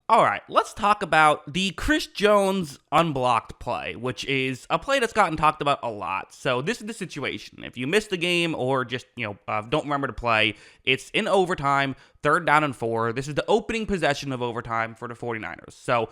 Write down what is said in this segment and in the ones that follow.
All right, let's talk about the Chris Jones unblocked play, which is a play that's gotten talked about a lot. So this is the situation. If you missed the game or just, don't remember to play, it's in overtime, 3rd down and 4. This is the opening possession of overtime for the 49ers. So,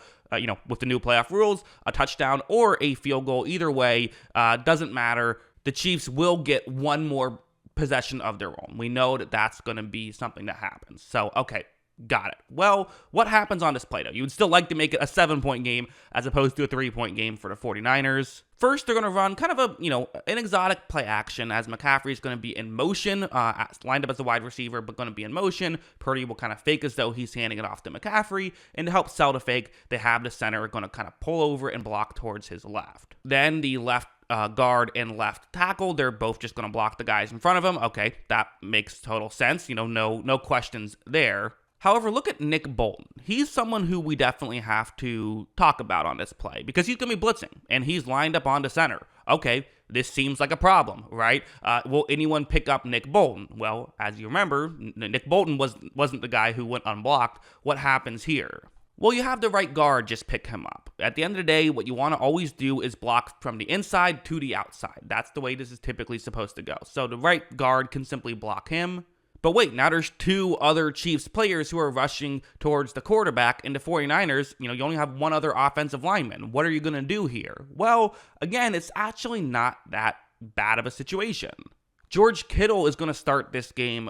with the new playoff rules, a touchdown or a field goal, either way, doesn't matter. The Chiefs will get one more possession of their own. We know that that's going to be something that happens. So, okay. Got it. Well, what happens on this play, though? You would still like to make it a 7-point game as opposed to a 3-point game for the 49ers. First, they're going to run kind of an exotic play action as McCaffrey is going to be in motion, lined up as a wide receiver, but going to be in motion. Purdy will kind of fake as though he's handing it off to McCaffrey. And to help sell the fake, they have the center going to kind of pull over and block towards his left. Then the left guard and left tackle, they're both just going to block the guys in front of them. Okay, that makes total sense. No questions there. However, look at Nick Bolton. He's someone who we definitely have to talk about on this play because he's going to be blitzing and he's lined up onto center. Okay, this seems like a problem, right? Will anyone pick up Nick Bolton? Well, as you remember, Nick Bolton wasn't the guy who went unblocked. What happens here? Well, you have the right guard just pick him up. At the end of the day, what you want to always do is block from the inside to the outside. That's the way this is typically supposed to go. So the right guard can simply block him. But wait, now there's 2 other Chiefs players who are rushing towards the quarterback, and the 49ers, you only have 1 other offensive lineman. What are you going to do here? Well, again, it's actually not that bad of a situation. George Kittle is going to start this game,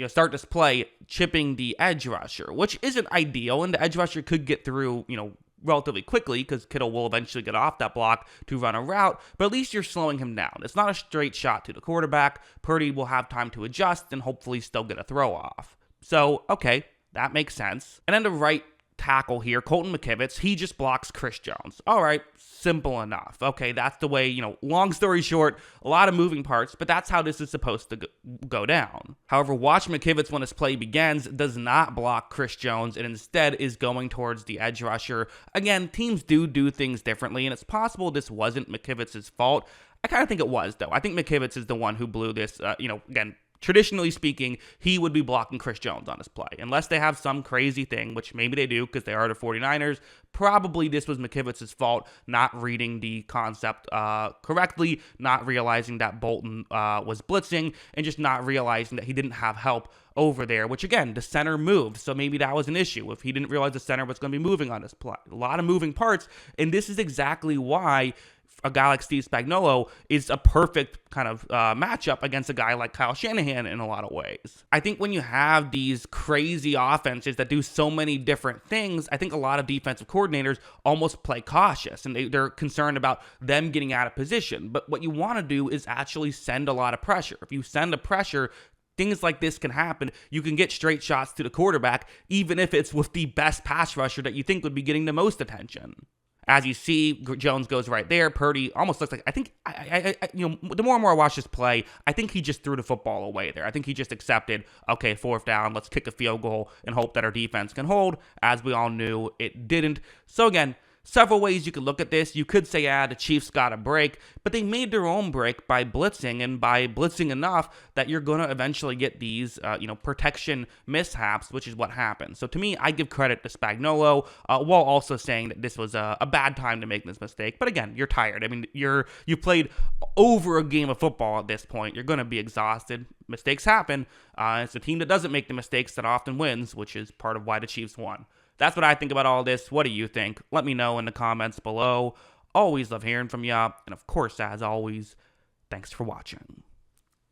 start this play chipping the edge rusher, which isn't ideal, and the edge rusher could get through, relatively quickly because Kittle will eventually get off that block to run a route, but at least you're slowing him down. It's not a straight shot to the quarterback. Purdy will have time to adjust and hopefully still get a throw off. So, okay, that makes sense. And then the right tackle here, Colton McKivitz, he just blocks Chris Jones. All right, simple enough. Okay, that's the way, long story short, a lot of moving parts, but that's how this is supposed to go down. However, watch McKivitz when his play begins, does not block Chris Jones, and instead is going towards the edge rusher. Again, teams do things differently, and it's possible this wasn't McKivitz's fault. I kind of think it was, though. I think McKivitz is the one who blew this, again, traditionally speaking, he would be blocking Chris Jones on his play. Unless they have some crazy thing, which maybe they do because they are the 49ers, probably this was McKivitz's fault, not reading the concept correctly, not realizing that Bolton was blitzing, and just not realizing that he didn't have help over there, which again, the center moved, so maybe that was an issue if he didn't realize the center was going to be moving on this play. A lot of moving parts, and this is exactly why a guy like Steve Spagnuolo is a perfect kind of matchup against a guy like Kyle Shanahan in a lot of ways. I think when you have these crazy offenses that do so many different things, I think a lot of defensive coordinators almost play cautious and they're concerned about them getting out of position. But what you want to do is actually send a lot of pressure. If you send a pressure, things like this can happen. You can get straight shots to the quarterback, even if it's with the best pass rusher that you think would be getting the most attention. As you see, Jones goes right there. Purdy almost looks like, I think, the more and more I watch this play, I think he just threw the football away there. I think he just accepted, okay, 4th down, let's kick a field goal and hope that our defense can hold. As we all knew, it didn't. So again, several ways you could look at this. You could say, the Chiefs got a break, but they made their own break by blitzing, and by blitzing enough that you're going to eventually get these, protection mishaps, which is what happened. So to me, I give credit to Spagnuolo, while also saying that this was a bad time to make this mistake. But again, you're tired. I mean, you played over a game of football at this point. You're going to be exhausted. Mistakes happen. It's a team that doesn't make the mistakes that often wins, which is part of why the Chiefs won. That's what I think about all this. What do you think? Let me know in the comments below. Always love hearing from you. And of course, as always, thanks for watching.